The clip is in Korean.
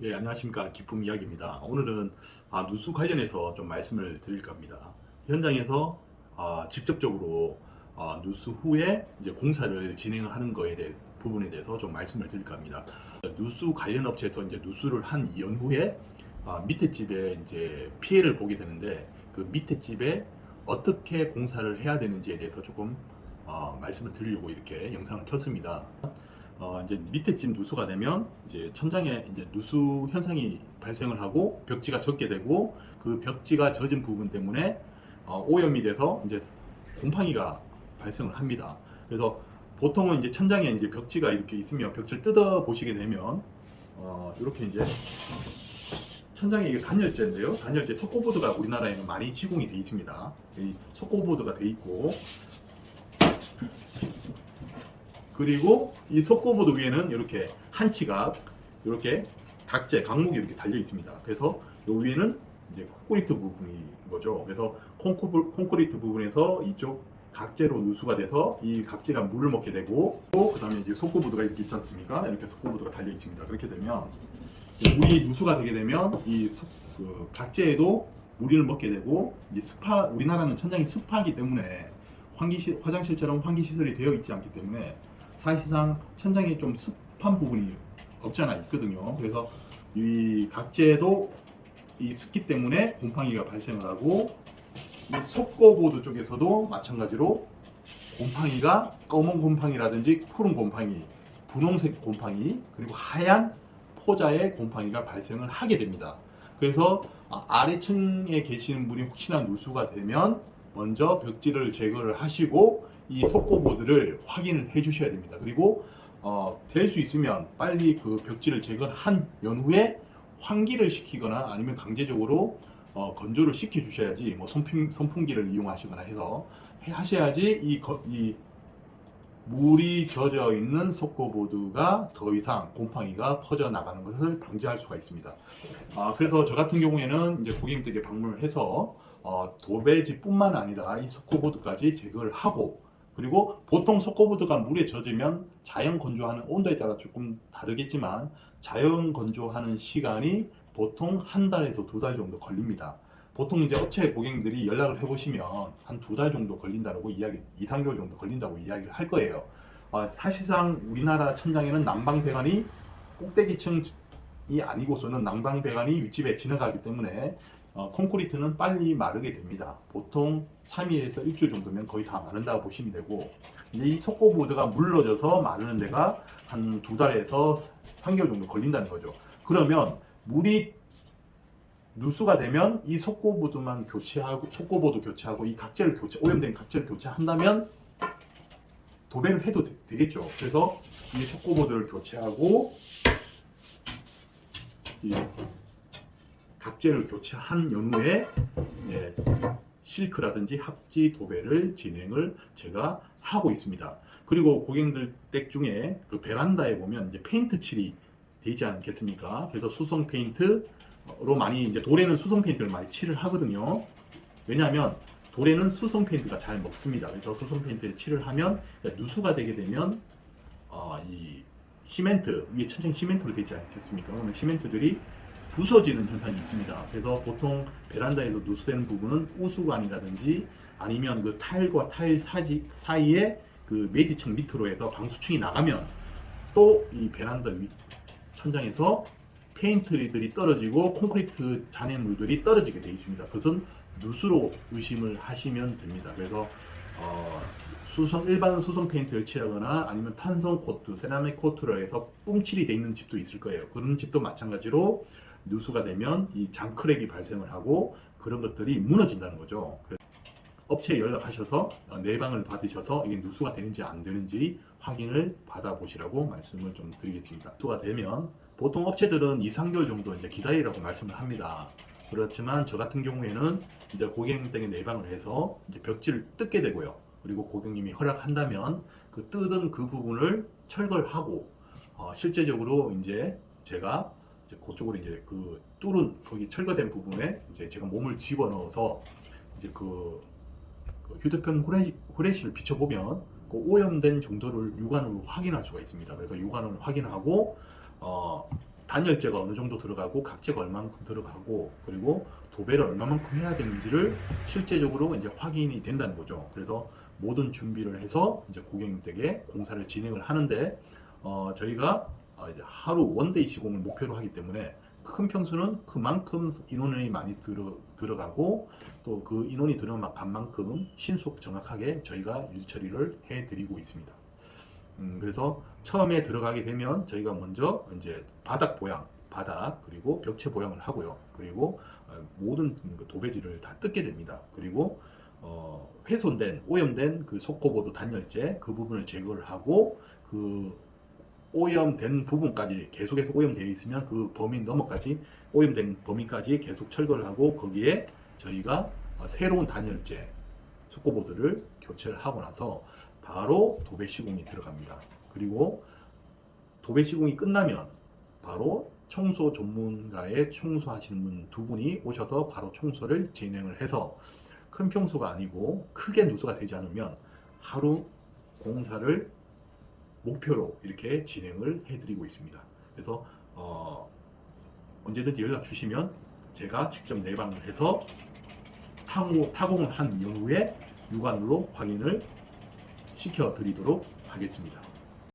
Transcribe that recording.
예, 안녕하십니까. 기쁨 이야기입니다. 오늘은 누수 관련해서 좀 말씀을 드릴까 합니다. 현장에서 직접적으로 누수 후에 이제 공사를 진행하는 거에 대해 부분에 대해서 좀 말씀을 드릴까 합니다. 누수 관련 업체에서 이제 누수를 한 연후에 밑에 집에 이제 피해를 보게 되는데 그 밑에 집에 어떻게 공사를 해야 되는지에 대해서 조금 말씀을 드리려고 이렇게 영상을 켰습니다. 이제 밑에 집 누수가 되면 이제 천장에 이제 누수 현상이 발생을 하고 벽지가 젖게 되고 그 벽지가 젖은 부분 때문에 오염이 돼서 이제 곰팡이가 발생을 합니다. 그래서 보통은 이제 천장에 이제 벽지가 이렇게 있으면 벽지를 뜯어 보시게 되면 이렇게 이제 천장에 이게 단열재인데요. 단열재 석고보드가 우리나라에는 많이 시공이 되어 있습니다. 이 석고보드가 되어 있고 그리고 이 석고보드 위에는 이렇게 한치가 이렇게 각재, 강목이 이렇게 달려 있습니다. 그래서 이 위에는 이제 콘크리트 부분인 거죠. 그래서 콘크리트 부분에서 이쪽 각재로 누수가 돼서 이 각재가 물을 먹게 되고 그 다음에 이제 석고보드가 이렇게 있지 않습니까? 이렇게 석고보드가 달려 있습니다. 그렇게 되면 물이 누수가 되게 되면 그 각재에도 물을 먹게 되고 이제 우리나라는 천장이 습하기 때문에 화장실처럼 환기 시설이 되어 있지 않기 때문에 사실상 천장에 좀 습한 부분이 없잖아 있거든요. 그래서 이 각재도 이 습기 때문에 곰팡이가 발생을 하고 이 석고보드 쪽에서도 마찬가지로 곰팡이가 검은 곰팡이라든지 푸른 곰팡이, 분홍색 곰팡이 그리고 하얀 포자의 곰팡이가 발생을 하게 됩니다. 그래서 아래층에 계시는 분이 혹시나 누수가 되면 먼저 벽지를 제거를 하시고 이 석고보드를 확인을 해 주셔야 됩니다. 그리고 될 수 있으면 빨리 그 벽지를 제거한 연후에 환기를 시키거나 아니면 강제적으로 건조를 시켜 주셔야지 뭐 선풍기를 이용하시거나 해서 하셔야지 이 물이 젖어 있는 석고보드가 더 이상 곰팡이가 퍼져 나가는 것을 방지할 수가 있습니다. 그래서 저 같은 경우에는 이제 고객님들에게 방문을 해서 도배지뿐만 아니라 이 석고보드까지 제거를 하고 그리고 보통 석고보드가 물에 젖으면 자연 건조하는 온도에 따라 조금 다르겠지만 자연 건조하는 시간이 보통 한 달에서 두 달 정도 걸립니다. 보통 이제 업체 고객님들이 연락을 해보시면 한 두 달 정도 걸린다고 2, 3개월 정도 걸린다고 이야기를 할 거예요. 사실상 우리나라 천장에는 난방배관이 꼭대기층이 아니고서는 난방배관이 윗집에 지나가기 때문에 콘크리트는 빨리 마르게 됩니다. 보통 3일에서 일주일 정도면 거의 다 마른다고 보시면 되고 이제 이 석고보드가 물러져서 마르는 데가 한 두 달에서 3개월 정도 걸린다는 거죠. 그러면 물이 누수가 되면 이 석고보드만 교체하고 석고보드 교체하고 이 각재를 오염된 각재를 교체한다면 도배를 해도 되겠죠. 그래서 이 석고보드를 교체하고 이 각재를 교체한 연후에 실크라든지 합지 도배를 진행을 제가 하고 있습니다. 그리고 고객님들 댁 중에 그 베란다에 보면 이제 페인트 칠이 되지 않겠습니까? 그래서 수성 페인트로 많이 이제 돌에는 수성 페인트를 많이 칠을 하거든요. 왜냐하면 돌에는 수성 페인트가 잘 먹습니다. 그래서 수성 페인트를 칠을 하면 누수가 되게 되면 이 시멘트 위에 천장이 시멘트로 되지 않겠습니까? 그러면 시멘트들이 부서지는 현상이 있습니다. 그래서 보통 베란다에서 누수되는 부분은 우수관이라든지 아니면 그 타일과 타일 사이에 그 매지층 밑으로 해서 방수층이 나가면 또 이 베란다 위 천장에서 페인트들이 떨어지고 콘크리트 잔해물들이 떨어지게 되어 있습니다. 그것은 누수로 의심을 하시면 됩니다. 그래서 일반 수성 페인트를 칠하거나 아니면 탄성 코트, 세라믹 코트를 해서 뿜칠이 되어 있는 집도 있을 거예요. 그런 집도 마찬가지로 누수가 되면 이 장크랙이 발생을 하고 그런 것들이 무너진다는 거죠. 업체에 연락하셔서 내방을 받으셔서 이게 누수가 되는지 안 되는지 확인을 받아보시라고 말씀을 좀 드리겠습니다. 누수가 되면 보통 업체들은 2, 3개월 정도 이제 기다리라고 말씀을 합니다. 그렇지만 저 같은 경우에는 이제 고객님에게 내방을 해서 이제 벽지를 뜯게 되고요. 그리고 고객님이 허락한다면 그 뜯은 그 부분을 철거를 하고 실제적으로 이제 제가 이제 그쪽으로 이제 그 뚫은 거기 철거된 부분에 이제 제가 몸을 집어넣어서 이제 그 휴대폰 후레쉬를 비춰보면 그 오염된 정도를 육안으로 확인할 수가 있습니다. 그래서 육안을 확인하고 단열재가 어느 정도 들어가고 각재가 얼마만큼 들어가고 그리고 도배를 얼마만큼 해야 되는지를 실제적으로 이제 확인이 된다는 거죠. 그래서 모든 준비를 해서 이제 고객님들에게 공사를 진행을 하는데 저희가 이제 하루 원데이 시공을 목표로 하기 때문에 큰 평수는 그만큼 인원이 많이 들어가고 또 그 인원이 들어간 만큼 신속 정확하게 저희가 일 처리를 해드리고 있습니다. 그래서 처음에 들어가게 되면 저희가 먼저 이제 바닥 보양, 바닥 그리고 벽체 보양을 하고요. 그리고 모든 그 도배지를 다 뜯게 됩니다. 그리고 훼손된 오염된 그 속고보드 단열재 그 부분을 제거를 하고 그 오염된 부분까지 계속해서 오염되어 있으면 그 범위 너머까지 오염된 범위까지 계속 철거를 하고 거기에 저희가 새로운 단열재 속고보드를 교체를 하고 나서 바로 도배 시공이 들어갑니다. 그리고 도배 시공이 끝나면 바로 청소 전문가의 청소하시는 분 두 분이 오셔서 바로 청소를 진행을 해서 큰 평수가 아니고 크게 누수가 되지 않으면 하루 공사를 목표로 이렇게 진행을 해드리고 있습니다. 그래서 언제든지 연락 주시면 제가 직접 내방을 해서 타공을 한 이후에 육안으로 확인을 시켜드리도록 하겠습니다.